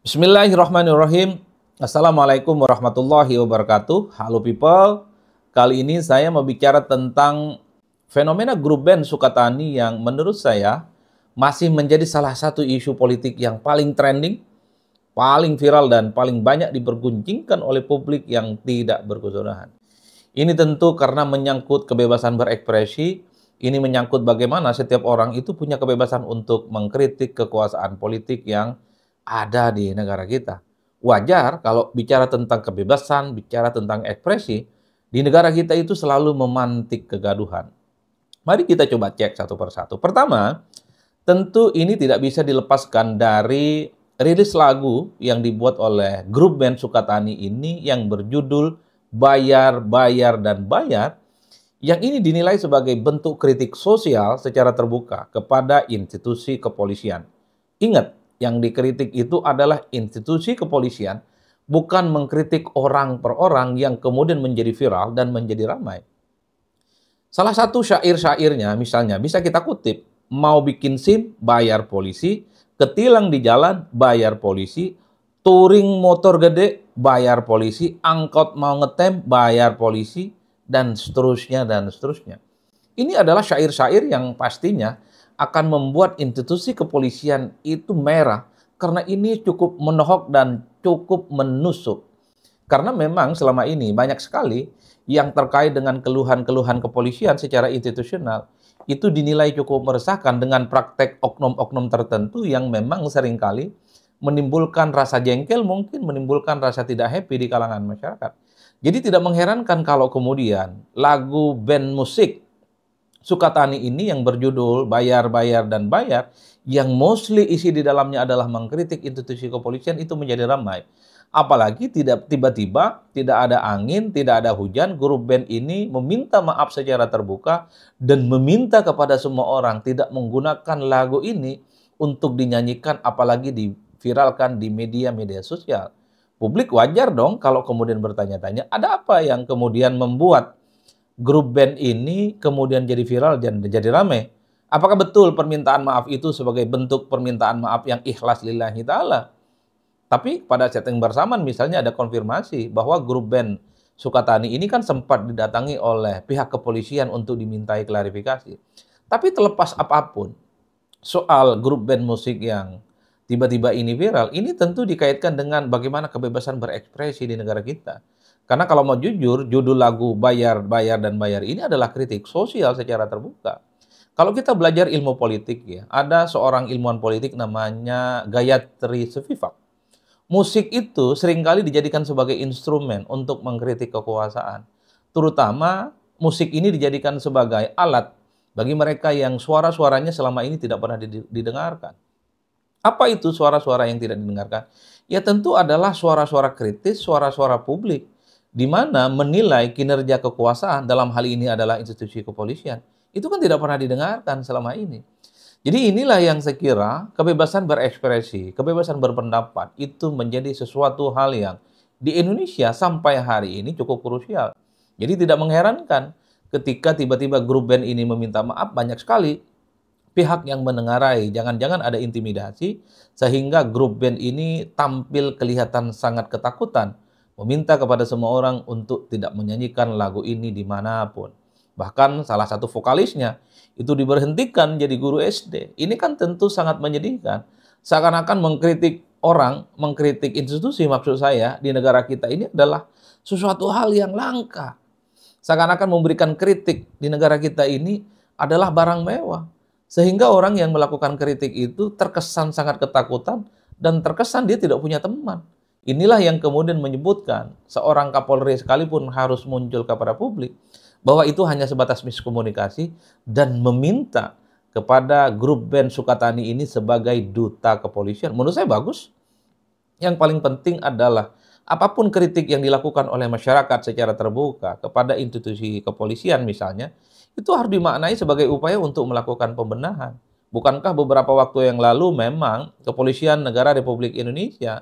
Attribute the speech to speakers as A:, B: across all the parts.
A: Bismillahirrahmanirrahim. Assalamualaikum warahmatullahi wabarakatuh. Halo people. Kali ini saya mau bicara tentang fenomena grup band Sukatani yang menurut saya masih menjadi salah satu isu politik yang paling trending, paling viral dan paling banyak diperguncingkan oleh publik yang tidak berkesudahan. Ini tentu karena menyangkut kebebasan berekspresi, ini menyangkut bagaimana setiap orang itu punya kebebasan untuk mengkritik kekuasaan politik yang ada di negara kita. Wajar kalau bicara tentang kebebasan, bicara tentang ekspresi, di negara kita itu selalu memantik kegaduhan. Mari kita coba cek satu persatu. Pertama, tentu ini tidak bisa dilepaskan dari rilis lagu yang dibuat oleh grup band Sukatani ini yang berjudul Bayar, Bayar, dan Bayar, yang ini dinilai sebagai bentuk kritik sosial secara terbuka kepada institusi kepolisian. Ingat, yang dikritik itu adalah institusi kepolisian, bukan mengkritik orang per orang yang kemudian menjadi viral dan menjadi ramai. Salah satu syair-syairnya misalnya bisa kita kutip, mau bikin SIM, bayar polisi, ketilang di jalan, bayar polisi, touring motor gede, bayar polisi, angkot mau ngetem, bayar polisi, dan seterusnya, dan seterusnya. Ini adalah syair-syair yang pastinya akan membuat institusi kepolisian itu merah, karena ini cukup menohok dan cukup menusuk. Karena memang selama ini banyak sekali yang terkait dengan keluhan-keluhan kepolisian secara institusional, itu dinilai cukup meresahkan dengan praktek oknum-oknum tertentu yang memang seringkali menimbulkan rasa jengkel, mungkin menimbulkan rasa tidak happy di kalangan masyarakat. Jadi tidak mengherankan kalau kemudian lagu band musik Sukatani ini yang berjudul Bayar, Bayar, dan Bayar, yang mostly isi di dalamnya adalah mengkritik institusi kepolisian, itu menjadi ramai. Apalagi tidak tiba-tiba, tidak ada angin, tidak ada hujan, grup band ini meminta maaf secara terbuka dan meminta kepada semua orang tidak menggunakan lagu ini untuk dinyanyikan, apalagi diviralkan di media-media sosial. Publik wajar dong kalau kemudian bertanya-tanya, ada apa yang kemudian membuat grup band ini kemudian jadi viral dan jadi ramai? Apakah betul permintaan maaf itu sebagai bentuk permintaan maaf yang ikhlas lillahi ta'ala? Tapi pada setting bersamaan misalnya ada konfirmasi bahwa grup band Sukatani ini kan sempat didatangi oleh pihak kepolisian untuk dimintai klarifikasi. Tapi terlepas apapun soal grup band musik yang tiba-tiba ini viral, ini tentu dikaitkan dengan bagaimana kebebasan berekspresi di negara kita. Karena kalau mau jujur, judul lagu Bayar, Bayar, dan Bayar ini adalah kritik sosial secara terbuka. Kalau kita belajar ilmu politik ya, ada seorang ilmuwan politik namanya Gayatri Sefivak. Musik itu seringkali dijadikan sebagai instrumen untuk mengkritik kekuasaan. Terutama musik ini dijadikan sebagai alat bagi mereka yang suara-suaranya selama ini tidak pernah didengarkan. Apa itu suara-suara yang tidak didengarkan? Ya tentu adalah suara-suara kritis, suara-suara publik, di mana menilai kinerja kekuasaan, dalam hal ini adalah institusi kepolisian, itu kan tidak pernah didengarkan selama ini. Jadi inilah yang saya kira kebebasan berekspresi, kebebasan berpendapat itu menjadi sesuatu hal yang di Indonesia sampai hari ini cukup krusial. Jadi tidak mengherankan ketika tiba-tiba grup band ini meminta maaf, banyak sekali pihak yang menengarai, jangan-jangan ada intimidasi, sehingga grup band ini tampil kelihatan sangat ketakutan, meminta kepada semua orang untuk tidak menyanyikan lagu ini dimanapun. Bahkan salah satu vokalisnya itu diberhentikan jadi guru SD. Ini kan tentu sangat menyedihkan. Seakan-akan mengkritik orang, mengkritik institusi maksud saya di negara kita ini adalah sesuatu hal yang langka. Seakan-akan memberikan kritik di negara kita ini adalah barang mewah. Sehingga orang yang melakukan kritik itu terkesan sangat ketakutan dan terkesan dia tidak punya teman. Inilah yang kemudian menyebutkan seorang Kapolri sekalipun harus muncul kepada publik bahwa itu hanya sebatas miskomunikasi dan meminta kepada grup band Sukatani ini sebagai duta kepolisian. Menurut saya bagus. Yang paling penting adalah apapun kritik yang dilakukan oleh masyarakat secara terbuka kepada institusi kepolisian misalnya, itu harus dimaknai sebagai upaya untuk melakukan pembenahan. Bukankah beberapa waktu yang lalu memang kepolisian negara Republik Indonesia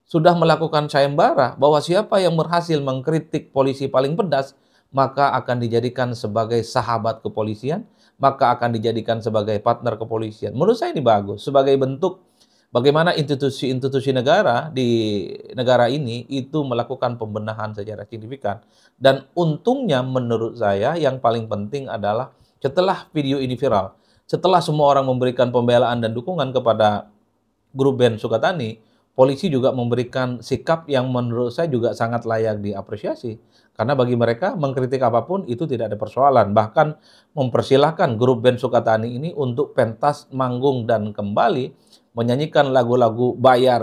A: sudah melakukan sayembara bahwa siapa yang berhasil mengkritik polisi paling pedas, maka akan dijadikan sebagai sahabat kepolisian, maka akan dijadikan sebagai partner kepolisian. Menurut saya ini bagus, sebagai bentuk bagaimana institusi-institusi negara di negara ini itu melakukan pembenahan secara signifikan. Dan untungnya menurut saya yang paling penting adalah setelah video ini viral, setelah semua orang memberikan pembelaan dan dukungan kepada grup band Sukatani, polisi juga memberikan sikap yang menurut saya juga sangat layak diapresiasi. Karena bagi mereka mengkritik apapun itu tidak ada persoalan. Bahkan mempersilahkan grup band Sukatani ini untuk pentas manggung dan kembali menyanyikan lagu-lagu bayar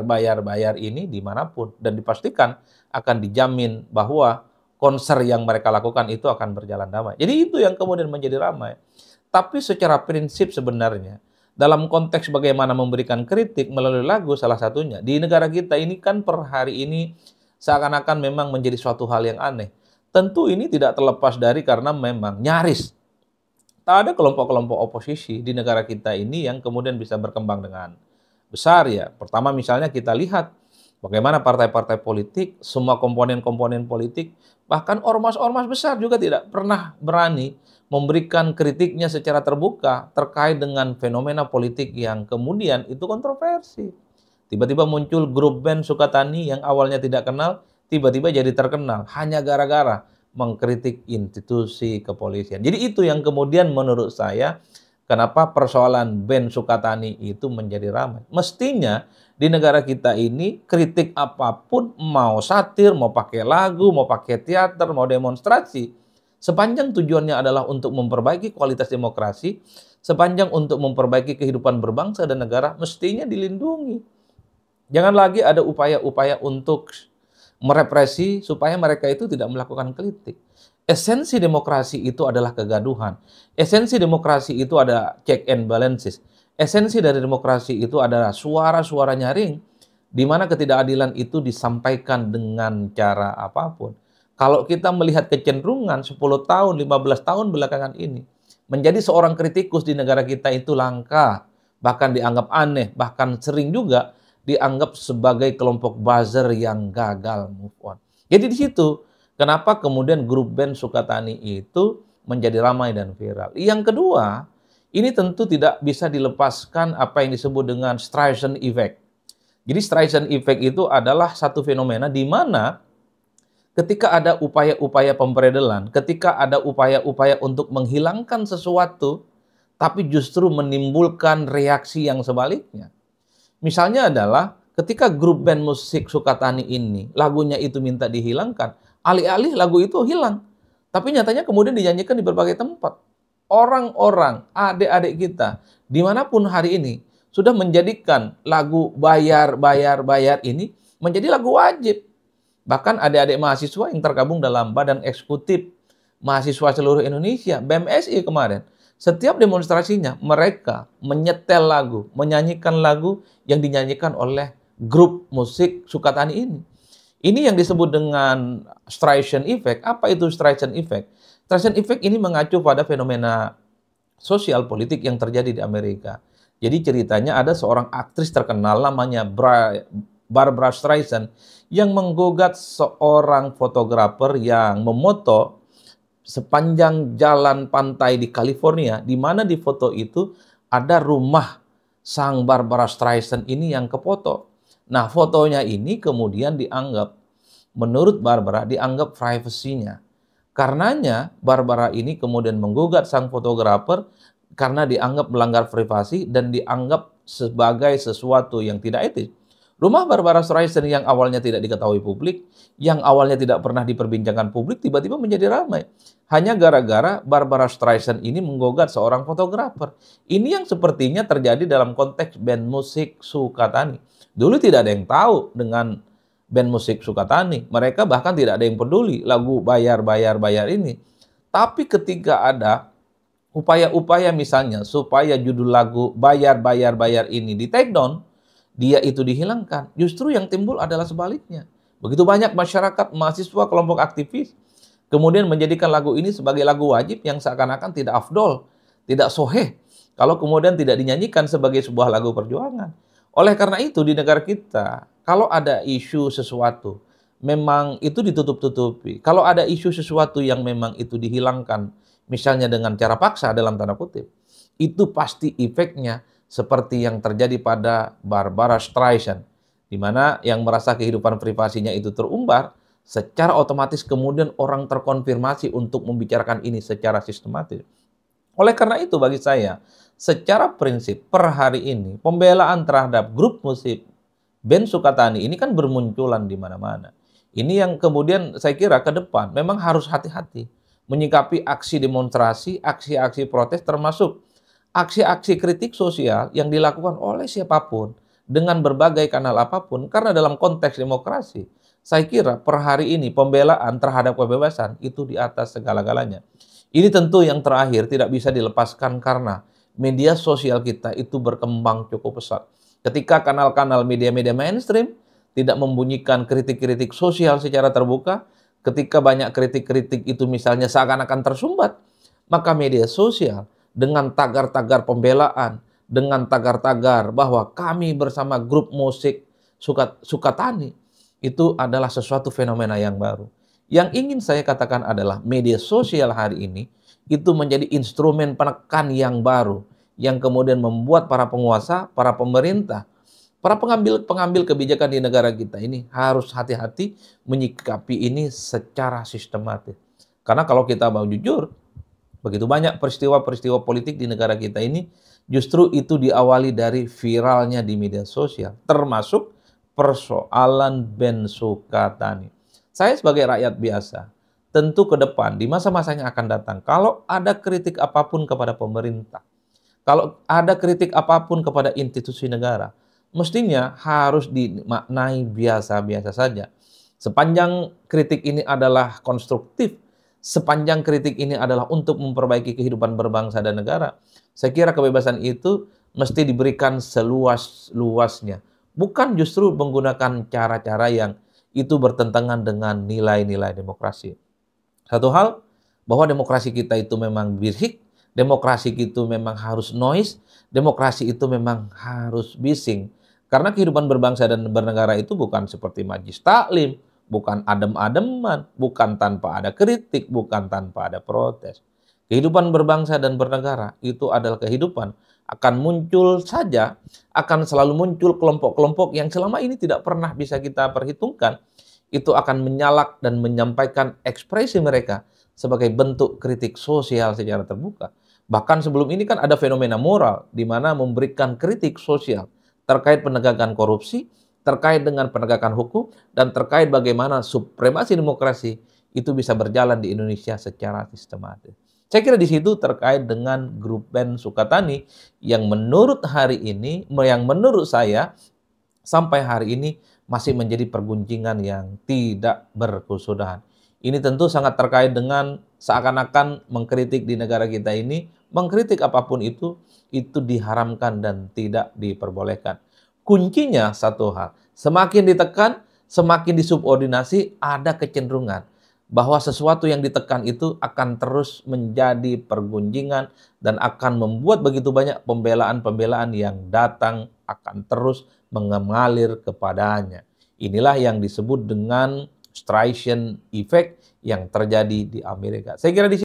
A: ini dimanapun. Dan dipastikan akan dijamin bahwa konser yang mereka lakukan itu akan berjalan damai. Jadi itu yang kemudian menjadi ramai. Tapi secara prinsip sebenarnya, dalam konteks bagaimana memberikan kritik melalui lagu salah satunya, di negara kita ini kan per hari ini seakan-akan memang menjadi suatu hal yang aneh. Tentu ini tidak terlepas dari karena memang nyaris tak ada kelompok-kelompok oposisi di negara kita ini yang kemudian bisa berkembang dengan besar ya. Pertama misalnya kita lihat bagaimana partai-partai politik, semua komponen-komponen politik, bahkan ormas-ormas besar juga tidak pernah berani memberikan kritiknya secara terbuka terkait dengan fenomena politik yang kemudian itu kontroversi. Tiba-tiba muncul grup band Sukatani yang awalnya tidak kenal, tiba-tiba jadi terkenal hanya gara-gara mengkritik institusi kepolisian. Jadi itu yang kemudian menurut saya kenapa persoalan band Sukatani itu menjadi ramai. Mestinya di negara kita ini kritik apapun, mau satir, mau pakai lagu, mau pakai teater, mau demonstrasi, sepanjang tujuannya adalah untuk memperbaiki kualitas demokrasi, sepanjang untuk memperbaiki kehidupan berbangsa dan negara, mestinya dilindungi. Jangan lagi ada upaya-upaya untuk merepresi supaya mereka itu tidak melakukan kritik. Esensi demokrasi itu adalah kegaduhan. Esensi demokrasi itu ada check and balances. Esensi dari demokrasi itu adalah suara-suara nyaring, di mana ketidakadilan itu disampaikan dengan cara apapun. Kalau kita melihat kecenderungan 10 tahun, 15 tahun belakangan ini, menjadi seorang kritikus di negara kita itu langka, bahkan dianggap aneh, bahkan sering juga dianggap sebagai kelompok buzzer yang gagal move on. Jadi di situ kenapa kemudian grup band Sukatani itu menjadi ramai dan viral. Yang kedua, ini tentu tidak bisa dilepaskan apa yang disebut dengan Streisand effect. Jadi Streisand effect itu adalah satu fenomena di mana ketika ada upaya-upaya pemberedelan, ketika ada upaya-upaya untuk menghilangkan sesuatu, tapi justru menimbulkan reaksi yang sebaliknya. Misalnya adalah ketika grup band musik Sukatani ini, lagunya itu minta dihilangkan, alih-alih lagu itu hilang. Tapi nyatanya kemudian dinyanyikan di berbagai tempat. Orang-orang, adik-adik kita, dimanapun hari ini, sudah menjadikan lagu bayar ini menjadi lagu wajib. Bahkan adik-adik mahasiswa yang tergabung dalam Badan Eksekutif Mahasiswa Seluruh Indonesia, BMSI kemarin, setiap demonstrasinya mereka menyetel lagu, menyanyikan lagu yang dinyanyikan oleh grup musik Sukatani ini. Ini yang disebut dengan Streisand effect. Apa itu Streisand effect? Streisand effect ini mengacu pada fenomena sosial politik yang terjadi di Amerika. Jadi ceritanya ada seorang aktris terkenal namanya Barbra Streisand yang menggugat seorang fotografer yang memoto sepanjang jalan pantai di California, di mana di foto itu ada rumah sang Barbra Streisand ini yang kefoto. Nah, fotonya ini kemudian dianggap, menurut Barbara, dianggap privasinya. Karenanya, Barbara ini kemudian menggugat sang fotografer karena dianggap melanggar privasi dan dianggap sebagai sesuatu yang tidak etis. Rumah Barbra Streisand yang awalnya tidak diketahui publik, yang awalnya tidak pernah diperbincangkan publik, tiba-tiba menjadi ramai. Hanya gara-gara Barbra Streisand ini menggugat seorang fotografer. Ini yang sepertinya terjadi dalam konteks band musik Sukatani. Dulu tidak ada yang tahu dengan band musik Sukatani. Mereka bahkan tidak ada yang peduli lagu bayar ini. Tapi ketika ada upaya-upaya misalnya supaya judul lagu bayar ini di take down, dia itu dihilangkan. Justru yang timbul adalah sebaliknya. Begitu banyak masyarakat, mahasiswa, kelompok aktivis kemudian menjadikan lagu ini sebagai lagu wajib yang seakan-akan tidak afdol, tidak soheh, kalau kemudian tidak dinyanyikan sebagai sebuah lagu perjuangan. Oleh karena itu di negara kita, kalau ada isu sesuatu, memang itu ditutup-tutupi. Kalau ada isu sesuatu yang memang itu dihilangkan, misalnya dengan cara paksa dalam tanda kutip, itu pasti efeknya seperti yang terjadi pada Barbara Streisand, di mana yang merasa kehidupan privasinya itu terumbar, secara otomatis kemudian orang terkonfirmasi untuk membicarakan ini secara sistematis. Oleh karena itu bagi saya, secara prinsip per hari ini pembelaan terhadap grup musik band Sukatani ini kan bermunculan di mana-mana. Ini yang kemudian saya kira ke depan memang harus hati-hati menyikapi aksi demonstrasi, aksi-aksi protes termasuk aksi-aksi kritik sosial yang dilakukan oleh siapapun dengan berbagai kanal apapun, karena dalam konteks demokrasi saya kira per hari ini pembelaan terhadap kebebasan itu di atas segala-galanya. Ini tentu yang terakhir tidak bisa dilepaskan karena media sosial kita itu berkembang cukup pesat. Ketika kanal-kanal media-media mainstream tidak membunyikan kritik-kritik sosial secara terbuka, ketika banyak kritik-kritik itu misalnya seakan-akan tersumbat, maka media sosial dengan tagar-tagar pembelaan, dengan tagar-tagar bahwa kami bersama grup musik Sukatani, itu adalah sesuatu fenomena yang baru. Yang ingin saya katakan adalah media sosial hari ini itu menjadi instrumen penekan yang baru, yang kemudian membuat para penguasa, para pemerintah, para pengambil kebijakan di negara kita ini harus hati-hati menyikapi ini secara sistematis. Karena kalau kita mau jujur, begitu banyak peristiwa-peristiwa politik di negara kita ini justru itu diawali dari viralnya di media sosial, termasuk persoalan band Sukatani. Saya sebagai rakyat biasa, tentu ke depan di masa-masa yang akan datang, kalau ada kritik apapun kepada pemerintah, kalau ada kritik apapun kepada institusi negara, mestinya harus dimaknai biasa-biasa saja. Sepanjang kritik ini adalah konstruktif, sepanjang kritik ini adalah untuk memperbaiki kehidupan berbangsa dan negara, saya kira kebebasan itu mesti diberikan seluas-luasnya. Bukan justru menggunakan cara-cara yang itu bertentangan dengan nilai-nilai demokrasi. Satu hal, bahwa demokrasi kita itu memang birhik, demokrasi itu memang harus noise, demokrasi itu memang harus bising. Karena kehidupan berbangsa dan bernegara itu bukan seperti majlis taklim, bukan adem-ademan, bukan tanpa ada kritik, bukan tanpa ada protes. Kehidupan berbangsa dan bernegara itu adalah kehidupan akan muncul saja, akan selalu muncul kelompok-kelompok yang selama ini tidak pernah bisa kita perhitungkan. Itu akan menyalak dan menyampaikan ekspresi mereka sebagai bentuk kritik sosial secara terbuka. Bahkan sebelum ini kan ada fenomena moral di mana memberikan kritik sosial terkait penegakan korupsi, terkait dengan penegakan hukum, dan terkait bagaimana supremasi demokrasi itu bisa berjalan di Indonesia secara sistematis. Saya kira di situ terkait dengan grup band Sukatani yang menurut hari ini, yang menurut saya sampai hari ini masih menjadi pergunjingan yang tidak berkesudahan. Ini tentu sangat terkait dengan seakan-akan mengkritik di negara kita ini, mengkritik apapun itu diharamkan dan tidak diperbolehkan. Kuncinya satu hal, semakin ditekan, semakin disubordinasi, ada kecenderungan bahwa sesuatu yang ditekan itu akan terus menjadi pergunjingan dan akan membuat begitu banyak pembelaan-pembelaan yang datang akan terus mengalir kepadanya. Inilah yang disebut dengan Streisand effect yang terjadi di Amerika. Saya kira di